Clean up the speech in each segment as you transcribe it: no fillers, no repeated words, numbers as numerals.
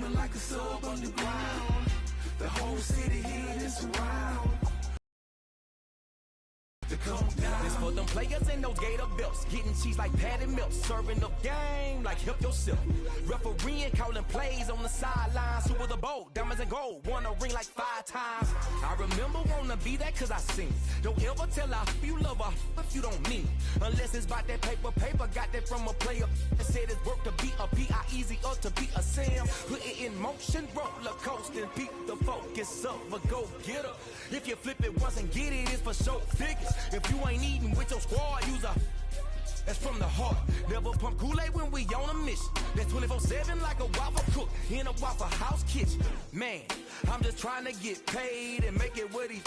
Booming like a sub underground. The whole city here is around. This for them players in those gator belts, getting cheese like patty milk, serving the game like help yourself. Refereeing, calling plays on the sidelines. Super the bold, diamonds and gold, won a ring like 5 times. I remember wanna be that 'cause I seen. Don't ever tell her you love her if you don't mean. Unless it's about that paper, got that from a player that said it's work to be a P.I. easier to be a Sam. Put it in motion, roller coasting, peak the focus of a go-getter. If you flip it once and get it, it's for show figures. If you ain't eating with your squad, use a. That's from the heart. Never pump Kool-Aid when we on a mission. That's 24/7 like a waffle cook in a Waffle House kitchen. Man, I'm just trying to get paid and make it what he.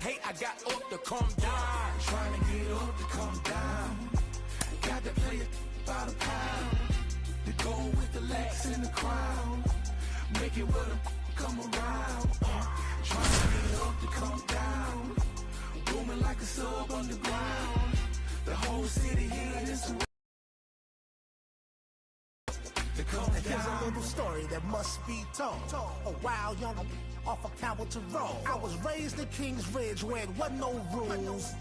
Hey, I got up to calm down. Trying to get up to calm down. Got to play it by the pound. To go with the Lex in the crowd. Make it what them come around. Trying to get up to calm down. Booming like a sub underground. The whole city here is around. There's a little story that must be told. A wild young off a Calverton Road. I was raised in Kings Ridge where there wasn't no rules.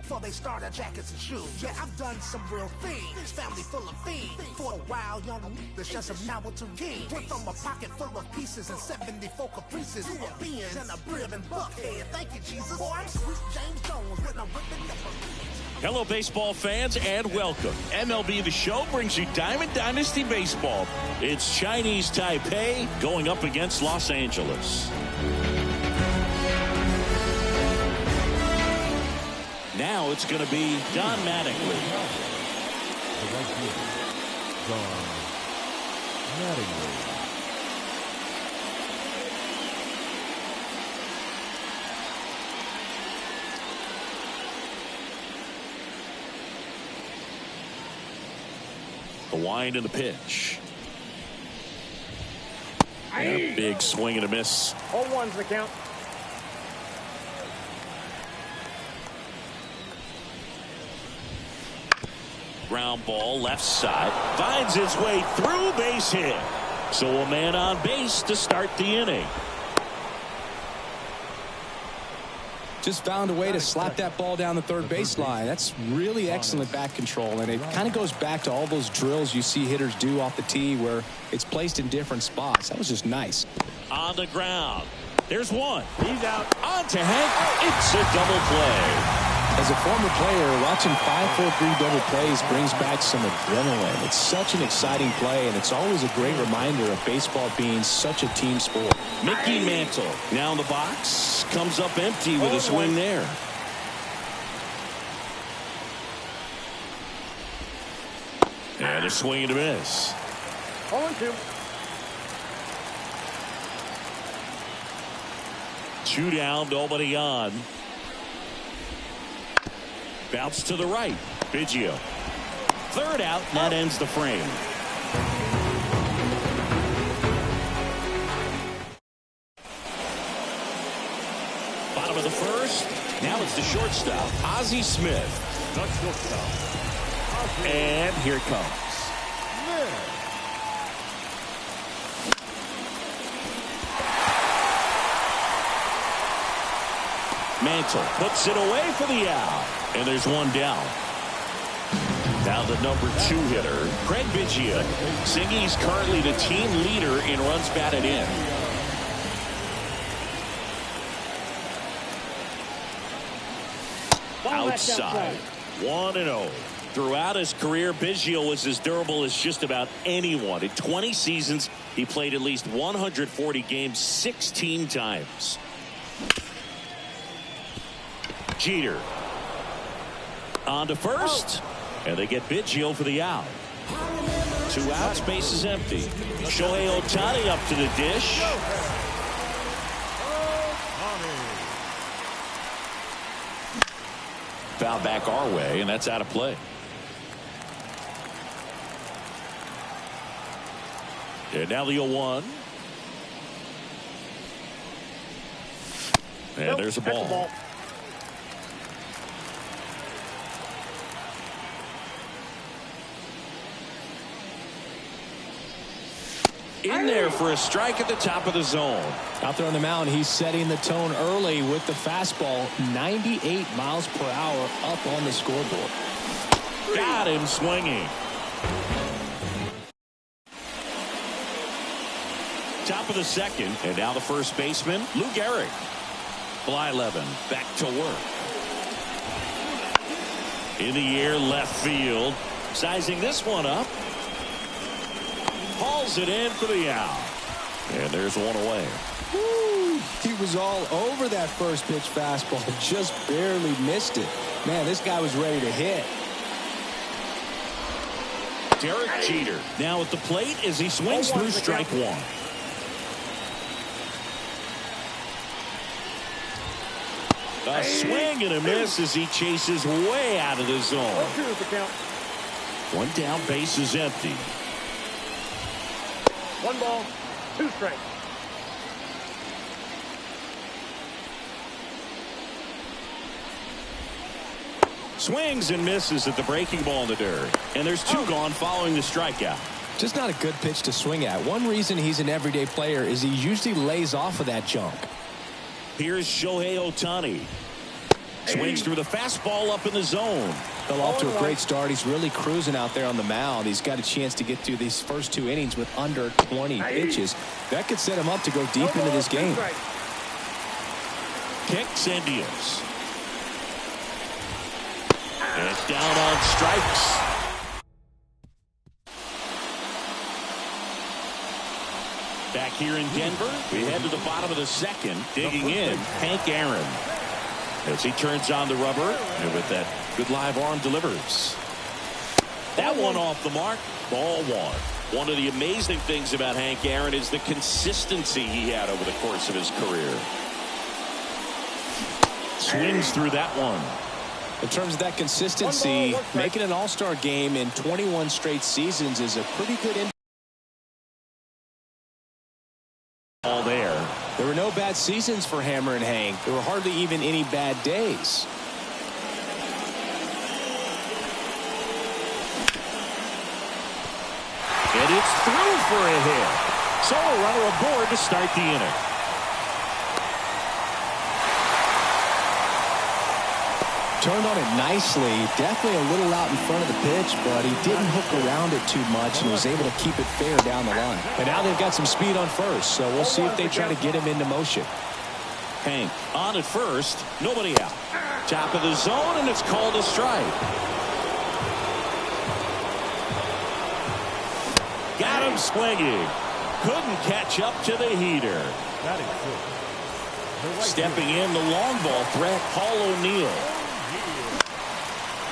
Before they started jackets and shoes. Yeah, I've done some real things. Family full of fiends. For a wild young that's just a Calverton king. Went from a pocket full of pieces and 74 caprices to a Benz and a Brib and Buckhead. Thank you, Jesus. Boy, I'm sweet James Jones when I'm whipping up a. Hello, baseball fans, and welcome. MLB The Show brings you Diamond Dynasty Baseball. It's Chinese Taipei going up against Los Angeles. Now it's going to be Don Mattingly. Don Mattingly. The wind and the pitch. And a big swing and a miss. 0-1's the count. Ground ball left side. Finds its way through, base hit. So a man on base to start the inning. Just found a way to slap that ball down the third baseline. That's really excellent bat control, and it kind of goes back to all those drills you see hitters do off the tee where it's placed in different spots. That was just nice. On the ground. There's one. He's out. On to Hank. It's a double play. As a former player, watching 5-4-3 double plays brings back some adrenaline. It's such an exciting play, and it's always a great reminder of baseball being such a team sport. Mickey Mantle now in the box. Comes up empty with a swing there. And a swing and a miss. 0-2. 2 down, nobody on. Bounce to the right. Biggio. Third out, and that ends the frame. Bottom of the first. Now it's the shortstop, Ozzie Smith. And here it comes. Mantle puts it away for the out. And there's one down. Now the number 2 hitter, Craig Biggio. Singy's currently the team leader in runs batted in. Outside. 1-0. Throughout his career, Biggio was as durable as just about anyone. In 20 seasons, he played at least 140 games 16 times. Jeter. On to first. And they get Biggio for the out. 2 outs, base is empty. Shohei Ohtani up to the dish. Foul back our way, and that's out of play. And now the 0-1. And there's a ball. In there for a strike at the top of the zone. Out there on the mound, he's setting the tone early with the fastball. 98 miles per hour up on the scoreboard. Got him swinging. Top of the second, and now the first baseman, Lou Gehrig. Blyleven back to work. In the air, left field. Sizing this one up. Hauls it in for the out. And there's one away. Woo, he was all over that first pitch fastball. Just barely missed it. Man, this guy was ready to hit. Derek Jeter now at the plate as he swings through strike one. A swing and a miss as he chases way out of the zone. One down, base is empty. 1 ball, 2 strikes. Swings and misses at the breaking ball in the dirt. And there's 2 gone following the strikeout. Just not a good pitch to swing at. One reason he's an everyday player is he usually lays off of that jump. Here's Shohei Ohtani. Swings through the fastball up in the zone. Fell off to a great start. He's really cruising out there on the mound. He's got a chance to get through these first 2 innings with under 20 pitches. That could set him up to go deep into this game. Kicks and deals. And it's down on strikes. Back here in Denver, we head to the bottom of the second. Digging in, Hank Aaron. As he turns on the rubber, and with that good live arm delivers. That one off the mark, ball 1. One of the amazing things about Hank Aaron is the consistency he had over the course of his career. Swings through that one. In terms of that consistency, making an all-star game in 21 straight seasons is a pretty good impact. All there. There were no bad seasons for Hammer and Hank. There were hardly even any bad days. And it's through for a hit. So a runner aboard to start the inning. Turned on it nicely. Definitely a little out in front of the pitch, but he didn't hook around it too much and was able to keep it fair down the line. And now they've got some speed on first, so we'll see if they try to get him into motion. Hank on at first, nobody out. Top of the zone, and it's called a strike. Got him swinging. Couldn't catch up to the heater. Stepping in, the long ball threat, Paul O'Neill.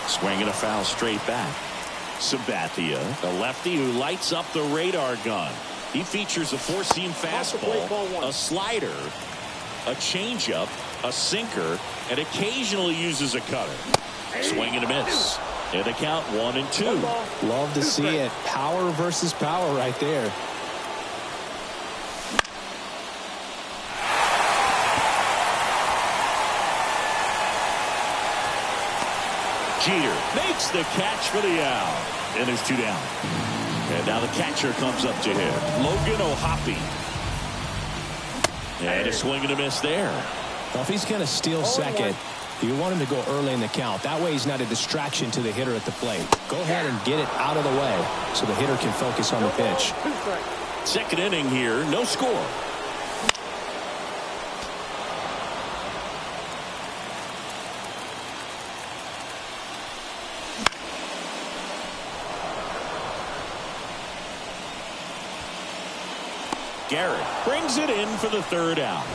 Swinging a foul straight back. Sabathia, the lefty who lights up the radar gun. He features a 4-seam fastball, a slider, a changeup, a sinker, and occasionally uses a cutter. Swing and a miss. And the count 1-2. Love to see it. Power versus power right there. Jeter makes the catch for the out. And there's 2 down. And now the catcher comes up to him. Logan O'Hoppe. And a swing and a miss there. Well, if he's going to steal second, you want him to go early in the count. That way he's not a distraction to the hitter at the plate. Go ahead and get it out of the way so the hitter can focus on the pitch. Second inning here, no score. Garrett brings it in for the 3rd out.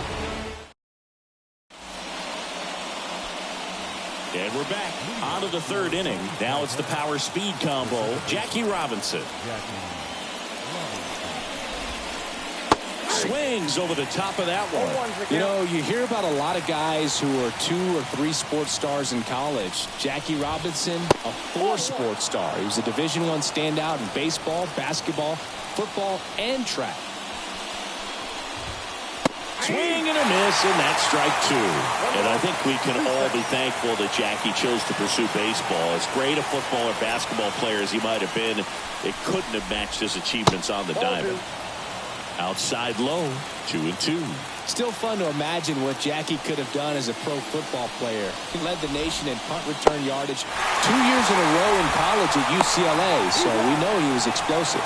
And we're back onto the 3rd inning. Now it's the power speed combo. Jackie Robinson. Swings over the top of that one. You know, you hear about a lot of guys who are 2 or 3 sports stars in college. Jackie Robinson, a 4 sports star. He was a Division I standout in baseball, basketball, football, and track. Swing and a miss, and that's strike 2. And I think we can all be thankful that Jackie chose to pursue baseball. As great a football or basketball player as he might have been, it couldn't have matched his achievements on the diamond. Outside low, 2-2. Still fun to imagine what Jackie could have done as a pro football player. He led the nation in punt return yardage 2 years in a row in college at UCLA, so we know he was explosive.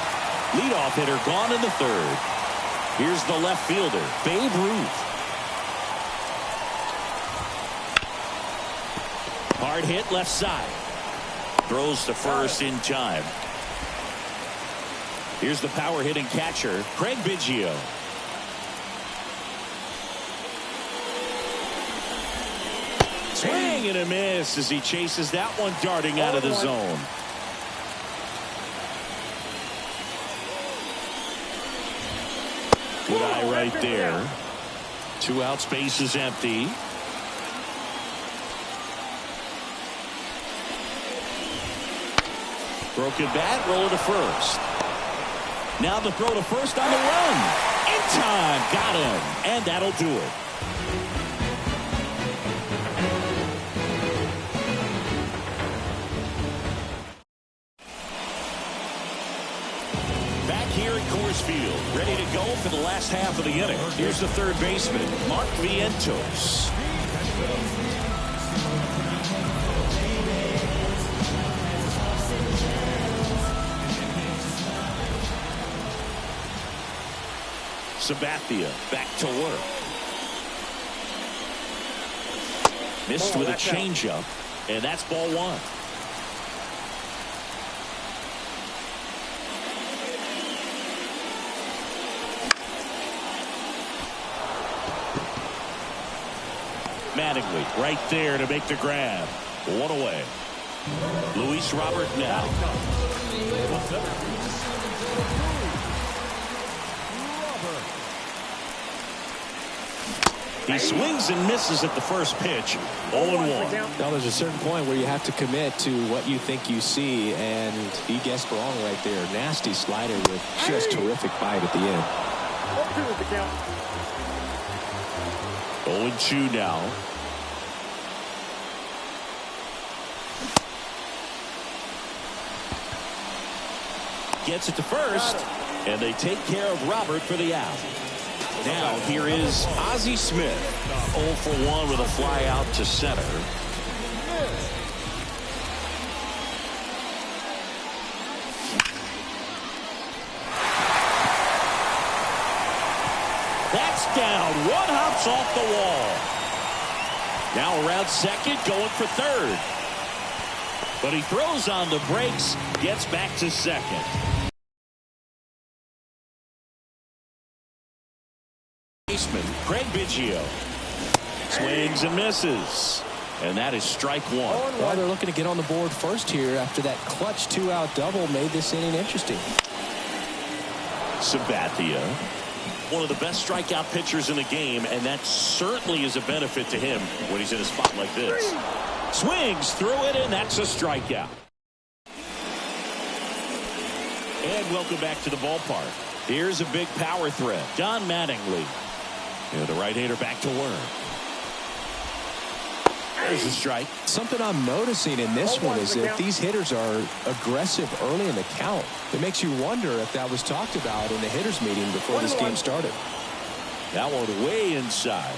Leadoff hitter gone in the third. Here's the left fielder, Babe Ruth. Hard hit left side. Throws to first in time. Here's the power hitting catcher, Craig Biggio. Swing and a miss as he chases that one darting out of the zone. Good eye right there. 2 out, space is empty. Broken bat, roll to first. Now the throw to first on the run. In time, got him, and that'll do it. Back here at Coors Field, ready to go for the last half of the inning. Here's the third baseman, Mark Vientos. Sabathia back to work. Missed with a changeup, and that's ball one. Mattingly right there to make the grab. One away. Luis Robert now. He swings and misses at the first pitch. 0-1. Now there's a certain point where you have to commit to what you think you see, and he guessed wrong right there. Nasty slider with just terrific bite at the end. 0-2 now. Gets it to first, and they take care of Robert for the out. Now here is Ozzie Smith, 0 for 1 with a fly out to center. That's down. One hops off the wall. Now around second, going for third. But he throws on the brakes, gets back to second. Craig Biggio swings and misses, and that is strike one. Well, they're looking to get on the board first here after that clutch 2-out double made this inning interesting. Sabathia, one of the best strikeout pitchers in the game, and that certainly is a benefit to him when he's in a spot like this. Swings through it, and that's a strikeout. And welcome back to the ballpark. Here's a big power threat, Don Mattingly. And the right-hander back to work. There's a strike. Something I'm noticing in this one is that these hitters are aggressive early in the count. It makes you wonder if that was talked about in the hitters meeting before this game started. That one way inside.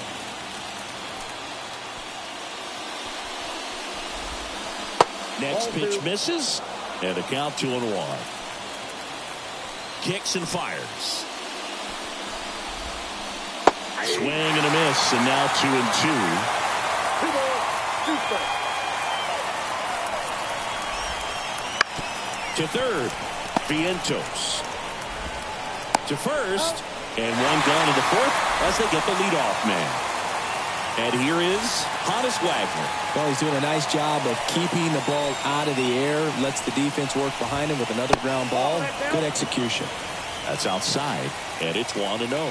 Next pitch misses, and the count 2-1. Kicks and fires. Swing and a miss, and now 2-2. To third, Vientos. To first, and one gone in the fourth as they get the leadoff man. And here is Honus Wagner. Well, he's doing a nice job of keeping the ball out of the air, lets the defense work behind him with another ground ball. Good execution. That's outside, and it's 1-0.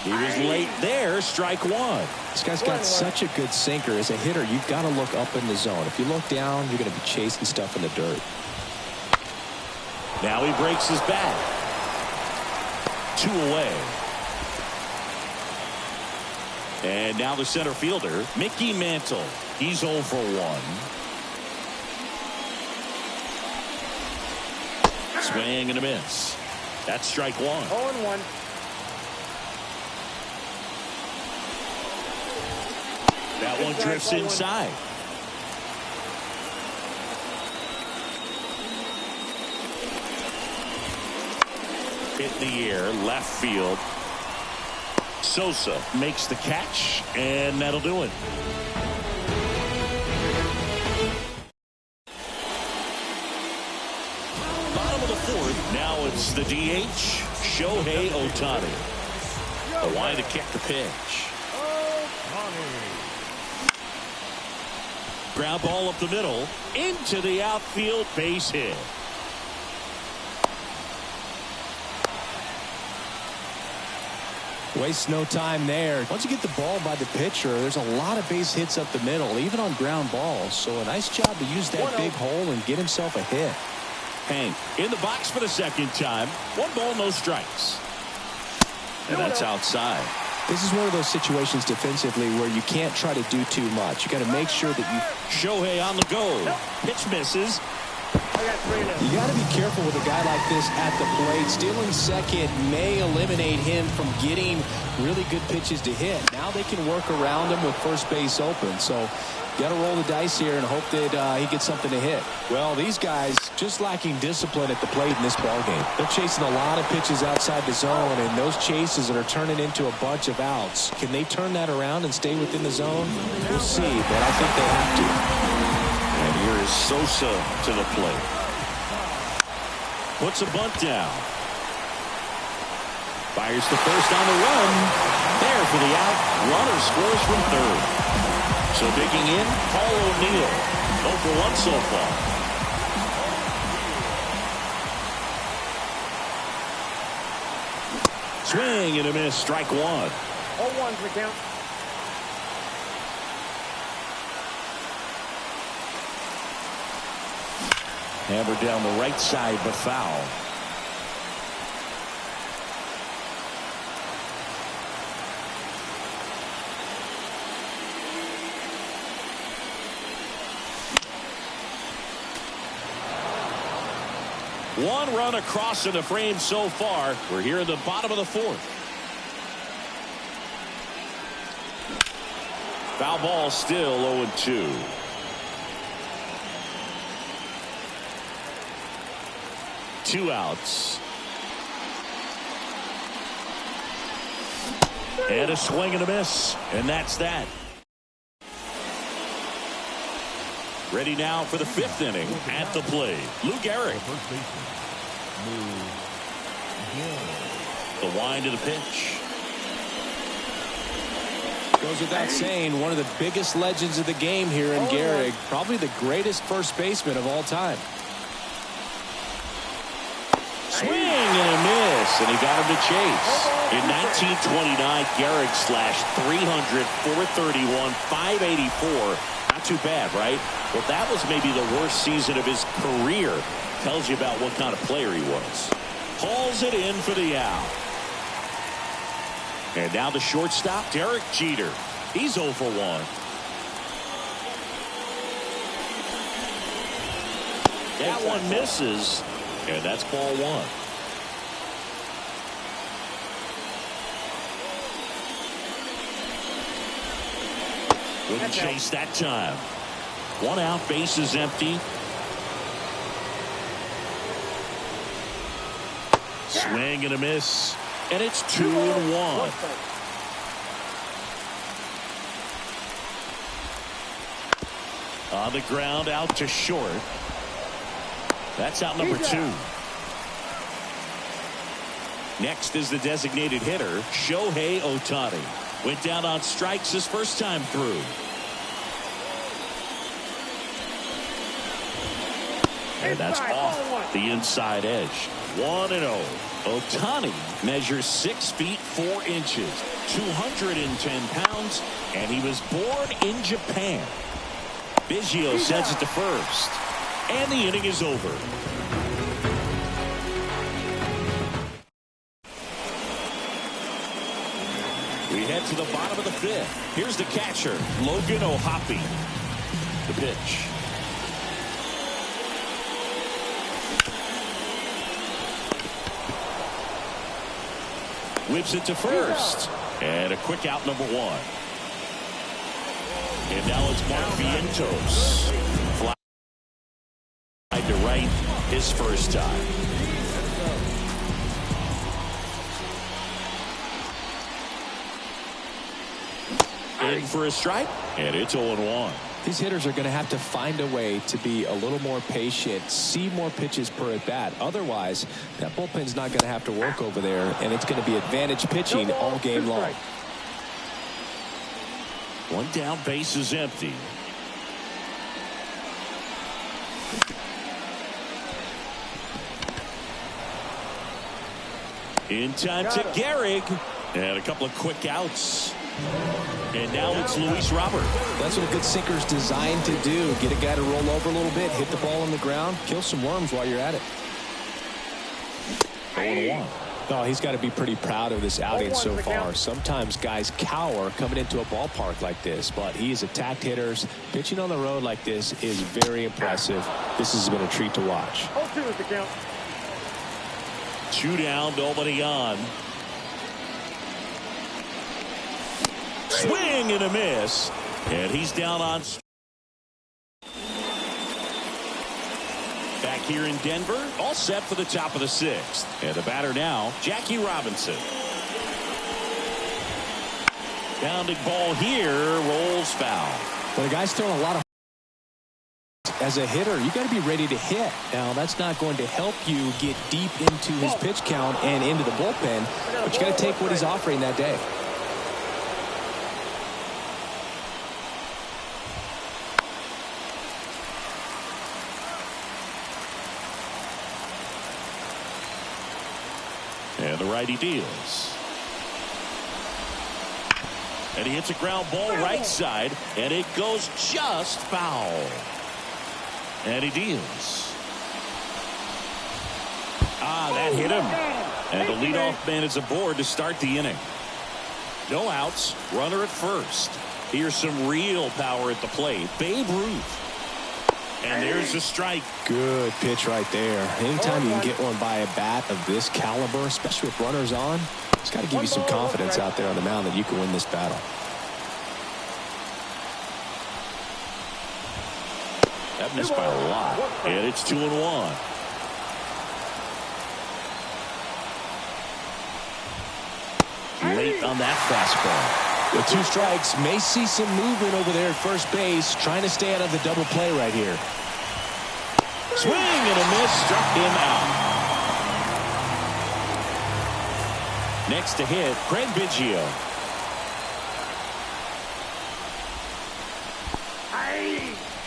He was late there, strike one. This guy's got such a good sinker. As a hitter, you've got to look up in the zone. If you look down, you're going to be chasing stuff in the dirt. Now he breaks his bat. 2 away. And now the center fielder, Mickey Mantle. He's 0 for 1. Swing and a miss. That's strike one. 0-1. That one drifts inside. Hit in the air, left field. Sosa makes the catch, and that'll do it. Bottom of the fourth, now it's the DH, Shohei Ohtani. The line to kick the pitch. Ground ball up the middle, into the outfield, base hit. Waste no time there. Once you get the ball by the pitcher, there's a lot of base hits up the middle, even on ground balls. So a nice job to use that big hole and get himself a hit. Hank in the box for the second time. 1 ball, no strikes. And that's outside. This is one of those situations defensively where you can't try to do too much. You got to make sure that you... Shohei on the go. Pitch misses. You got to be careful with a guy like this at the plate. Stealing second may eliminate him from getting really good pitches to hit. Now they can work around him with first base open. So you got to roll the dice here and hope that he gets something to hit. Well, these guys just lacking discipline at the plate in this ballgame. They're chasing a lot of pitches outside the zone, and those chases that are turning into a bunch of outs. Can they turn that around and stay within the zone? We'll see, but I think they have to. And here is Sosa to the plate. Puts a bunt down. Fires to first on the run. There for the out. Runner scores from third. So digging in, Paul O'Neill. 0 for 1 so far. Swing and a miss. Strike one. 0-1's the count. Hammered down the right side, but foul. One run across in the frame so far. We're here in the bottom of the fourth. Foul ball still 0-2. Two outs. And a swing and a miss. And that's that. Ready now for the 5th inning. At the plate, Lou Gehrig. The wind to the pitch. Goes without saying, one of the biggest legends of the game here in Gehrig. Probably the greatest first baseman of all time. Swing and a miss, and he got him to chase. In 1929, Gehrig slashed 300, 431, 584. Not too bad, right? Well, that was maybe the worst season of his career. Tells you about what kind of player he was. Hauls it in for the out. And now the shortstop, Derek Jeter. He's 0 for 1. That one misses. And that's ball one. Wouldn't chase that time. 1 out, base is empty. Swing and a miss. And it's 2-1. On the ground, out to short. That's out number 2. Next is the designated hitter, Shohei Ohtani. Went down on strikes his first time through. And that's off the inside edge. 1-0. Ohtani measures 6 feet 4 inches, 210 pounds, and he was born in Japan. Biggio sends it to first. And the inning is over. We head to the bottom of the 5th. Here's the catcher, Logan O'Hoppe. The pitch. whips it to first. And a quick out, number one. And now it's Mark Vientos. Fly to right his first time. In for a strike, and it's 0-1. These hitters are going to have to find a way to be a little more patient, see more pitches per at bat. Otherwise, that bullpen's not going to have to work over there, and it's going to be advantage pitching all game long. One down, base is empty. In time to Gehrig, and a couple of quick outs. And now it's Luis Robert. That's what a good sinker's designed to do. Get a guy to roll over a little bit, hit the ball on the ground, kill some worms while you're at it. 0-1. Oh, he's got to be pretty proud of this outing so far. Sometimes guys cower coming into a ballpark like this, but he's attacked hitters. Pitching on the road like this is very impressive. This has been a treat to watch. 0-2 is the count. 2 down, nobody on. Swing and a miss, and he's down on. Back here in Denver, all set for the top of the 6th. And the batter now, Jackie Robinson. Bounding ball here, rolls foul. When a guy's throwing a lot of as a hitter, you got to be ready to hit. Now, that's not going to help you get deep into his pitch count and into the bullpen, but you got to take what he's offering that day. And the righty deals. And he hits a ground ball right side, and it goes just foul. And he deals. That hit him. And the leadoff man is aboard to start the inning. No outs, runner at first. Here's some real power at the plate. Babe Ruth. And there's a strike. Good pitch right there. Anytime you can get one by a bat of this caliber, especially with runners on, it's got to give you some confidence out there on the mound that you can win this battle. That missed by a lot. And it's 2-1. Late on that fastball. With 2 strikes, may see some movement over there at first base, trying to stay out of the double play right here. Swing and a miss, struck him out. Next to hit, Craig Biggio.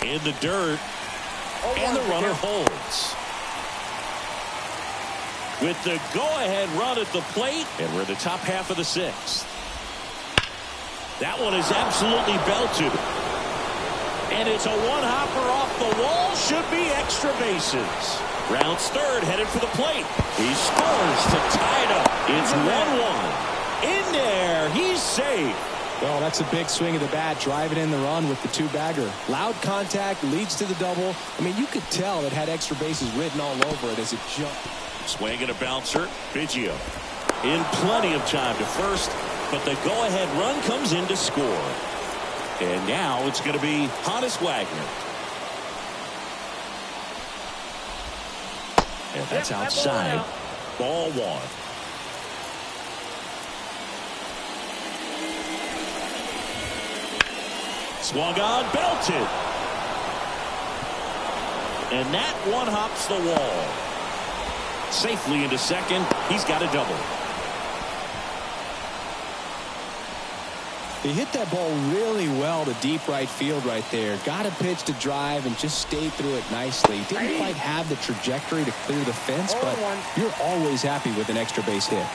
In the dirt, and the runner holds. With the go-ahead run at the plate, and we're in the top half of the 6th. That one is absolutely belted. And it's a one-hopper off the wall. Should be extra bases. Rounds third, headed for the plate. He scores to tie it up. It's 1-1. In there, he's safe. Well, that's a big swing of the bat, driving in the run with the 2-bagger. Loud contact, leads to the double. I mean, you could tell it had extra bases written all over it as it jumped. Swing and a bouncer, Biggio. In plenty of time to first, but the go-ahead run comes in to score. And now it's going to be Honus Wagner. And that's outside. Ball 1. Swung on, belted. And that one hops the wall. Safely into second. He's got a double. He hit that ball really well to deep right field right there. Got a pitch to drive and just stayed through it nicely. Didn't quite have the trajectory to clear the fence, but you're always happy with an extra base hit.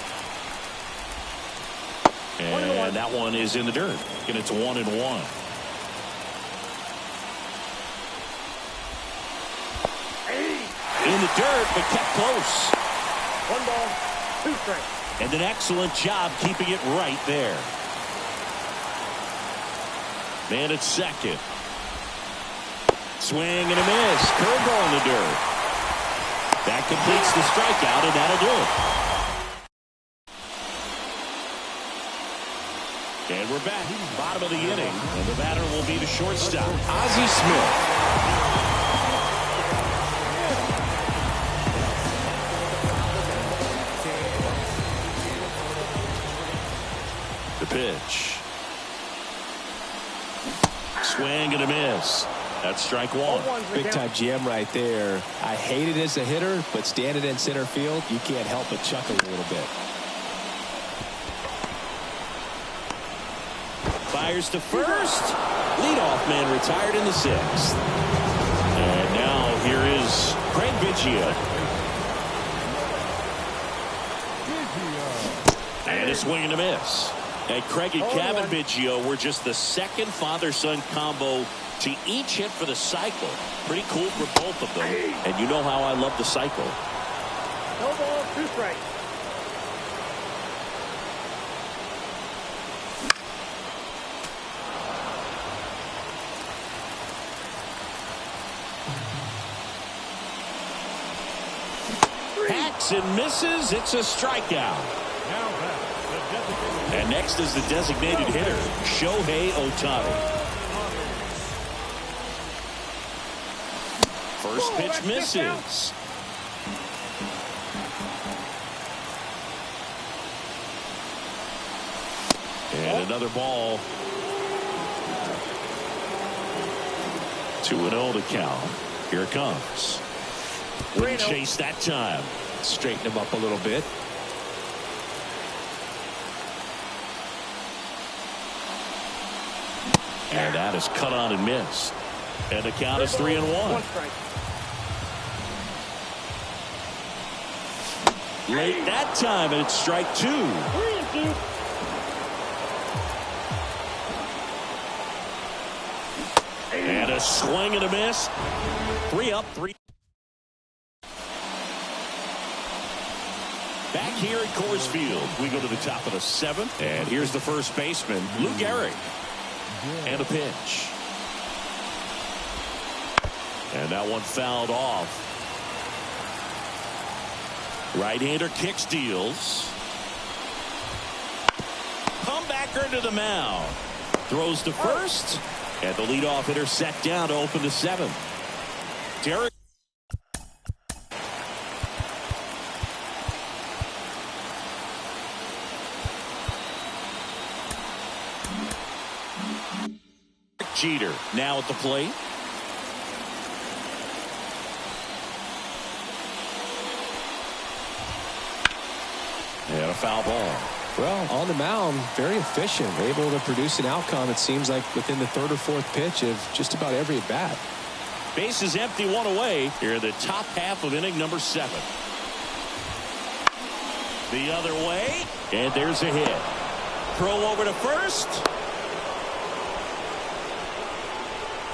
And that one is in the dirt. And it's 1-1. In the dirt, but kept close. 1 ball, 2 strikes. And an excellent job keeping it right there. Man at second. Swing and a miss. Curveball in the dirt. That completes the strikeout, and that'll do it. And we're back. Bottom of the inning. And the batter will be the shortstop, Ozzie Smith. The pitch. Swing and a miss. That's strike one. Big time GM right there. I hate it as a hitter, but standing in center field, you can't help but chuckle a little bit. Fires to first. Leadoff man retired in the sixth. And now here is Craig Biggio. And a swing and a miss. And Craig and Kevin Biggio were just the second father-son combo to each hit for the cycle. Pretty cool for both of them. And you know how I love the cycle. No ball, 2 strikes. Hacks and misses. It's a strikeout. And next is the designated hitter, Shohei Ohtani. First pitch misses. And another ball. 2-0 the count. Here it comes. Wouldn't chase that time. Straighten him up a little bit. And that is cut on and missed. And the count is 3-1. Late that time, and it's strike 2. 3-2. And a swing and a miss. 3 up, 3. Back here at Coors Field, we go to the top of the 7th. And here's the first baseman, Lou Gehrig. And a pitch. And that one fouled off. Right-hander kick steals. Comebacker to the mound. Throws to first. And the leadoff hitter set down to open the 7th. Derek. Jeter now at the plate. And a foul ball. Well, on the mound, very efficient, able to produce an outcome, it seems like, within the 3rd or 4th pitch of just about every at-bat. Base is empty, 1 away. Here in the top half of inning number 7. The other way, and there's a hit. Throw over to first.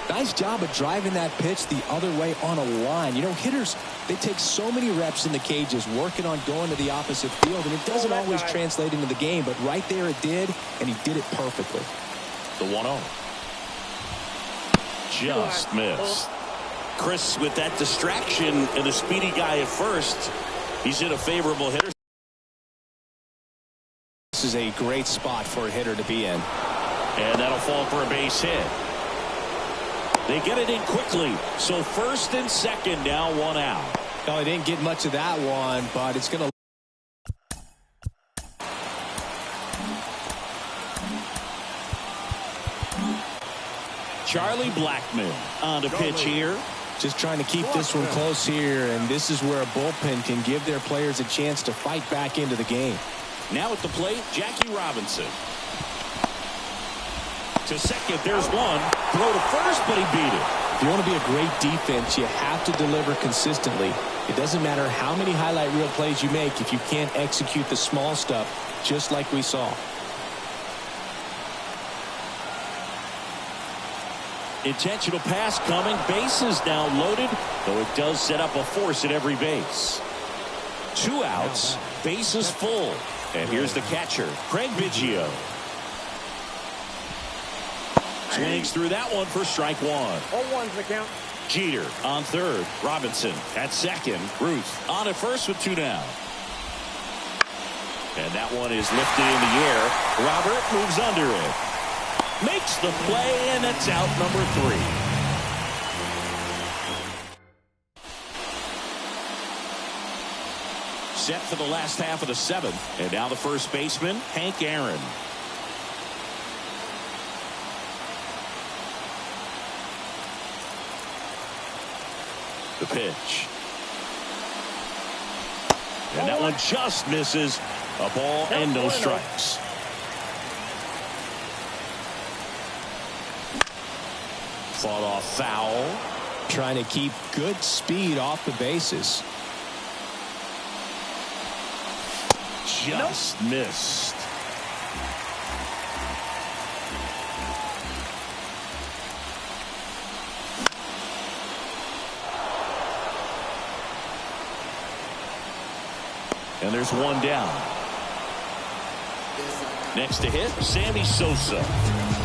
Nice job of driving that pitch the other way on a line. You know, hitters, they take so many reps in the cages working on going to the opposite field, and it doesn't always translate into the game, but right there it did, and he did it perfectly. The 1-0. Just missed. Chris with that distraction and a speedy guy at first. He's in a favorable hitter. This is a great spot for a hitter to be in. And that'll fall for a base hit. They get it in quickly. So first and second now, 1 out. No, they didn't get much of that one, but it's going to. Charlie Blackmon on the pitch here. Just trying to keep this one close here, and this is where a bullpen can give their players a chance to fight back into the game. Now at the plate, Jackie Robinson. To second, there's one. Throw to first, but he beat it. If you want to be a great defense, you have to deliver consistently. It doesn't matter how many highlight reel plays you make if you can't execute the small stuff, just like we saw. Intentional pass coming. Bases now loaded, though it does set up a force at every base. 2 outs, bases full. And here's the catcher, Craig Biggio. Swings through that one for strike 1. 0-1's the count. Jeter on third. Robinson at second. Ruth on at first with 2 down. And that one is lifted in the air. Robert moves under it. Makes the play, and that's out number 3. Set for the last half of the 7th. And now the first baseman, Hank Aaron. The pitch. And that one just misses. A ball and no strikes. Fought off foul. Trying to keep good speed off the bases. Just missed. And there's one down. Next to hit, Sammy Sosa.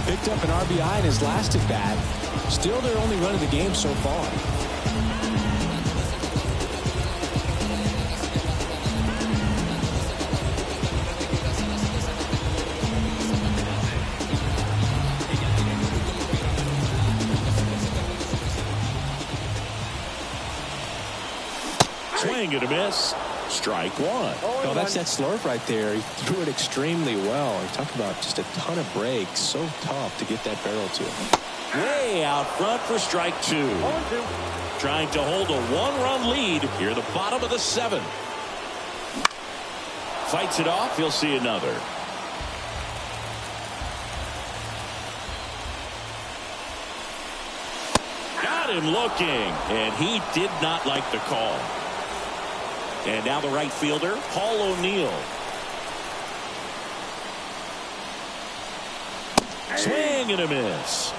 Picked up an RBI in his last at bat. Still their only run of the game so far. Swing and a miss. Strike 1. Oh, that's that slurve right there. He threw it extremely well. You talk about just a ton of breaks. So tough to get that barrel to him. Way out front for strike 2. Trying to hold a 1-run lead here at the bottom of the 7th. Fights it off. He'll see another. Got him looking, and he did not like the call. And now the right fielder, Paul O'Neill. Swing and a miss.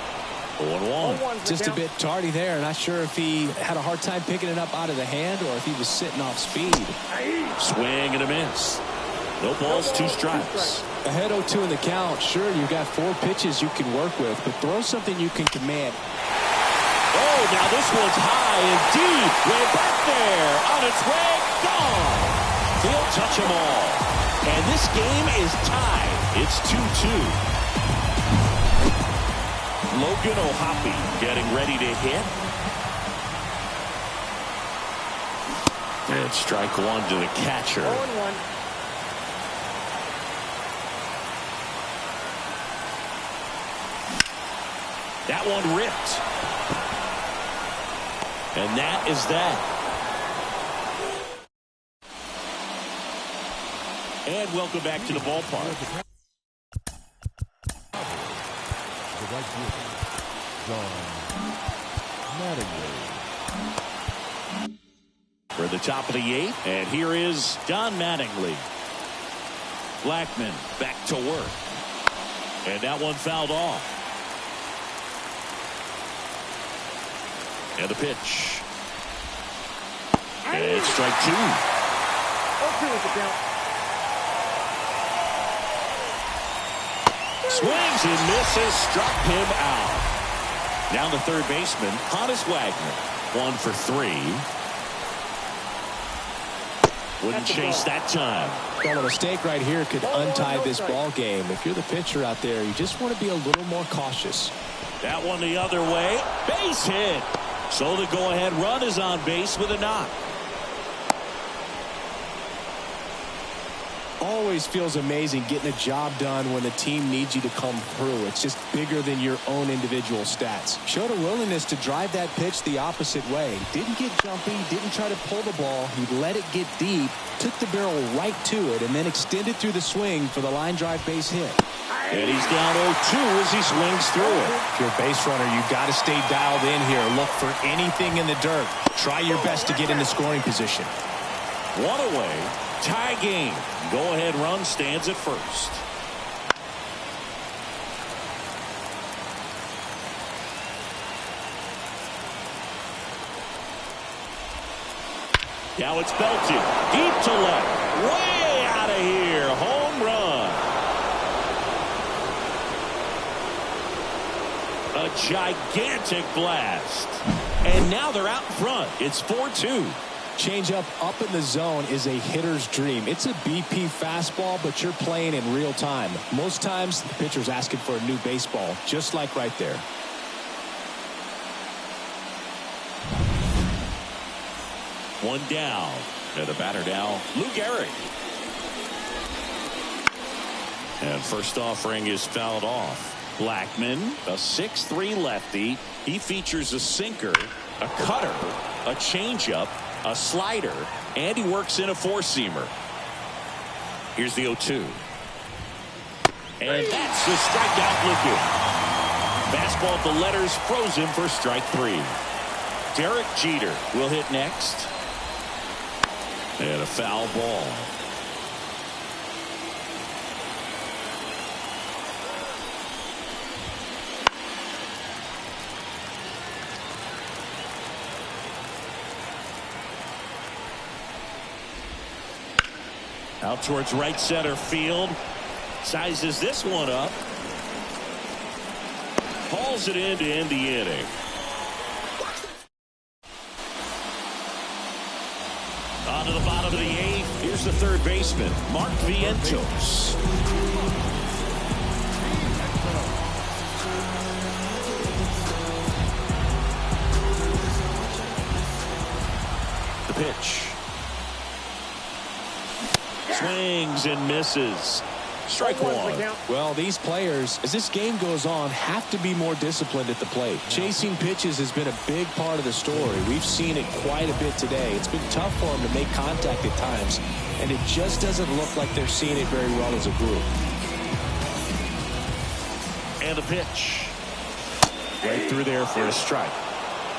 0-1. Just a bit tardy there. Not sure if he had a hard time picking it up out of the hand or if he was sitting off speed. Swing and a miss. No balls, 2 strikes. Ahead 0-2 in the count. Sure, you've got 4 pitches you can work with, but throw something you can command. Oh, now this one's high and deep. Way back there. On its way. Gone. He'll touch them all. And this game is tied. It's 2-2. Logan O'Hoppe getting ready to hit. And strike 1 to the catcher. 0-1. That one ripped. And that is that. And welcome back to the ballpark. The right fielder, John Mattingly. We're at the top of the 8th, and here is Don Mattingly. Blackman back to work. And that one fouled off. And the pitch. And it's strike 2. 0-2 is the count. Swings and misses, struck him out. Now the third baseman, Honus Wagner. 1 for 3. Wouldn't chase that time. Well, a mistake right here could untie this ball game. If you're the pitcher out there, you just want to be a little more cautious. That one the other way. Base hit. So the go-ahead run is on base with a knock. Always feels amazing getting a job done when the team needs you to come through. It's just bigger than your own individual stats. Showed a willingness to drive that pitch the opposite way. Didn't get jumpy, didn't try to pull the ball. He let it get deep, took the barrel right to it, and then extended through the swing for the line drive base hit. And he's down 0-2 as he swings through it. If you're a base runner, you've got to stay dialed in here. Look for anything in the dirt. Try your best to get into scoring position. 1 away. Tie game. Go-ahead run stands at first. Now it's belted. Deep to left. Way out of here. Home run. A gigantic blast. And now they're out in front. It's 4-2. Changeup up in the zone is a hitter's dream. It's a BP fastball, but you're playing in real time. Most times, the pitcher's asking for a new baseball, just like right there. One down. And the batter now, Lou Gehrig. And first offering is fouled off. Blackman, a 6'3" lefty. He features a sinker, a cutter, a changeup, a slider, and he works in a four-seamer. Here's the 0-2. And that's the strikeout looking. Fastball at the letters froze him for strike 3. Derek Jeter will hit next. And a foul ball. Out towards right center field. Sizes this one up. Hauls it in to end the inning. On to the bottom of the 8th. Here's the third baseman, Mark Vientos. The pitch. Swings and misses. Strike 1. Well, these players, as this game goes on, have to be more disciplined at the plate. Chasing pitches has been a big part of the story. We've seen it quite a bit today. It's been tough for them to make contact at times, and it just doesn't look like they're seeing it very well as a group. And a pitch. Right through there for a strike.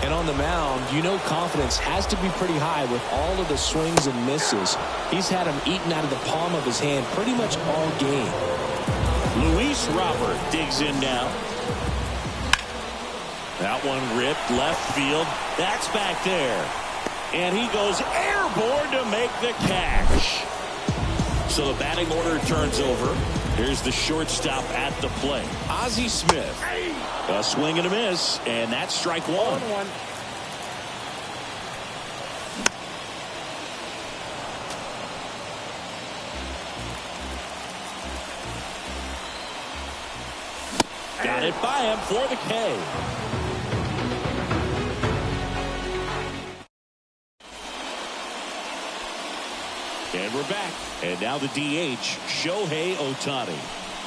And on the mound, you know confidence has to be pretty high with all of the swings and misses. He's had them eaten out of the palm of his hand pretty much all game. Luis Robert digs in now. That one ripped left field. That's back there. And he goes airborne to make the catch. So the batting order turns over. Here's the shortstop at the plate, Ozzie Smith. A swing and a miss, and that's strike 1. Got it by him for the K. And we're back. And now the DH, Shohei Ohtani.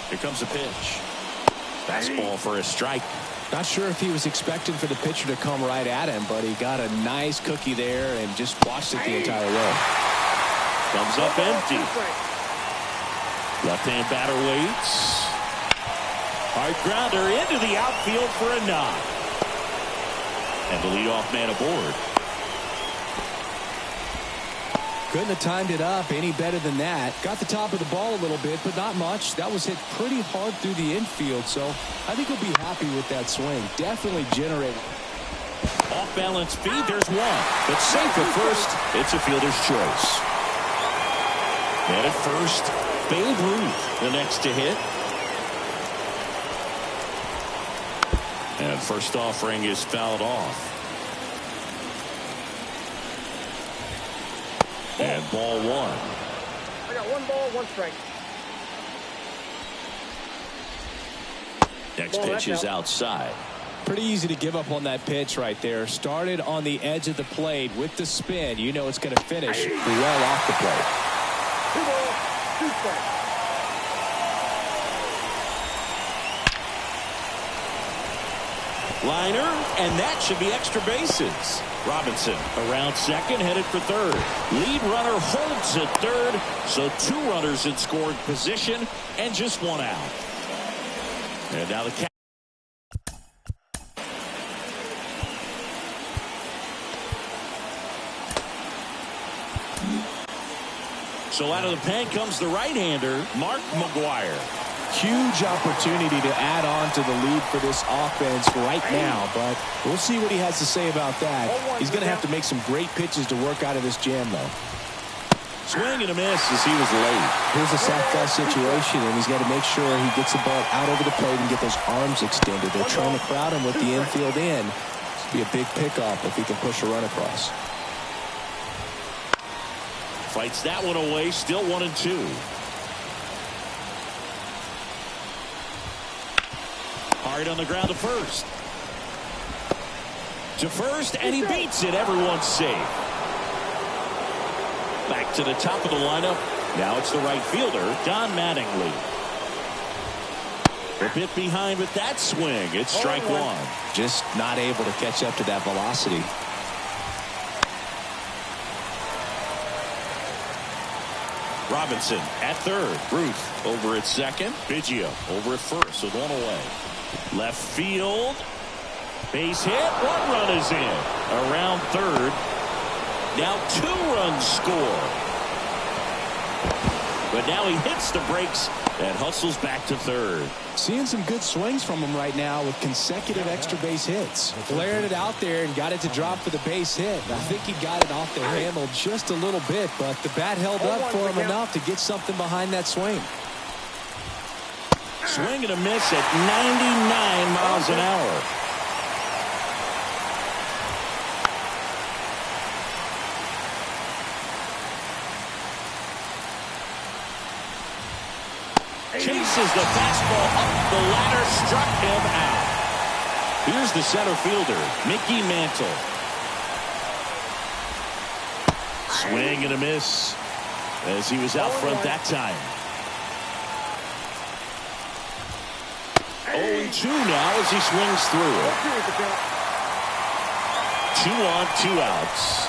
Here comes a pitch. Fastball for a strike. Not sure if he was expecting for the pitcher to come right at him, but he got a nice cookie there and just watched it the entire way. Comes up empty. Left-hand batter waits. Hard grounder into the outfield for a knock. And the leadoff man aboard. Couldn't have timed it up any better than that. Got the top of the ball a little bit, but not much. That was hit pretty hard through the infield, so I think he'll be happy with that swing. Definitely generated. Off-balance feed, there's one. But safe at first, it's a fielder's choice. And at first, Babe Ruth, the next to hit. And first offering is fouled off. And ball 1. I got 1 ball, 1 strike. Next pitch is outside. Pretty easy to give up on that pitch right there. Started on the edge of the plate with the spin. You know it's going to finish well off the plate. 2 balls, 2 strikes. Liner, and that should be extra bases. Robinson around second, headed for third. Lead runner holds at third, so 2 runners in scoring position and just 1 out. And now the catch. So out of the pen comes the right-hander, Mark McGwire. Huge opportunity to add on to the lead for this offense right now, but we'll see what he has to say about that. He's going to have to make some great pitches to work out of this jam, though. Swing and a miss as he was late. Here's a sac fly situation, and he's got to make sure he gets the ball out over the plate and get those arms extended. They're trying to crowd him with the infield in. This would be a big pickoff if he can push a run across. Fights that one away. Still 1-2. Hard on the ground to first. To first, and he beats it. Everyone's safe. Back to the top of the lineup. Now it's the right fielder, Don Mattingly. A bit behind with that swing. It's strike one. Just not able to catch up to that velocity. Robinson at third. Ruth over at second. Biggio over at first with one away. Left field. Base hit. One run is in. Around third. Now 2 runs score. But now he hits the brakes and hustles back to third. Seeing some good swings from him right now with consecutive extra base hits. Flared it out there and got it to drop for the base hit. I think he got it off the handle just a little bit, but the bat held up for him enough to get something behind that swing. Swing and a miss at 99 miles an hour. Chases the fastball up the ladder, struck him out. Here's the center fielder, Mickey Mantle. Swing and a miss as he was out front that time. 0-2 now as he swings through it. 2 on, 2 outs.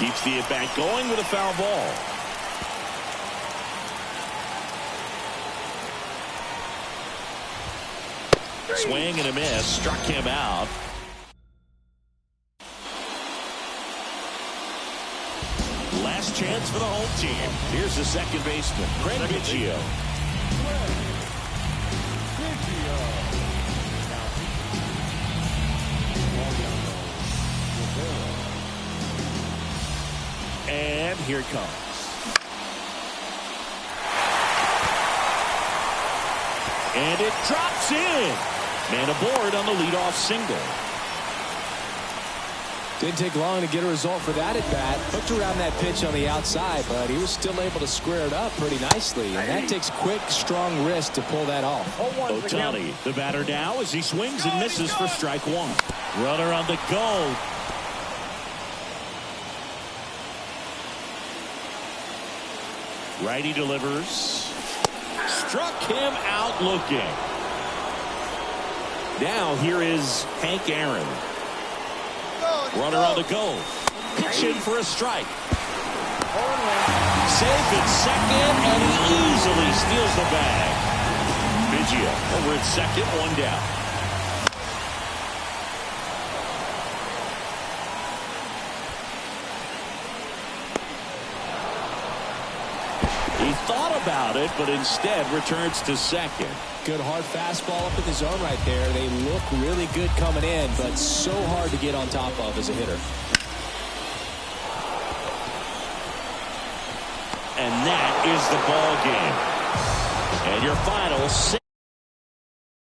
Keeps the at-bat going with a foul ball. Swing and a miss, struck him out. Last chance for the home team. Here's the second baseman, Craig Biggio. And here it comes. And it drops in. Man aboard on the leadoff single. Didn't take long to get a result for that at bat. Hooked around that pitch on the outside, but he was still able to square it up pretty nicely. And that takes quick, strong wrist to pull that off. Ohtani, the batter now as he swings and misses for strike one. Runner on the go. Righty delivers. Struck him out looking. Now here is Hank Aaron. Runner on the go. Pitch in for a strike. Safe at second, and he easily steals the bag. Biggio over at second, 1 down. He thought about it, but instead returns to second. Good hard fastball up in the zone right there. They look really good coming in, but so hard to get on top of as a hitter. And that is the ball game. And your final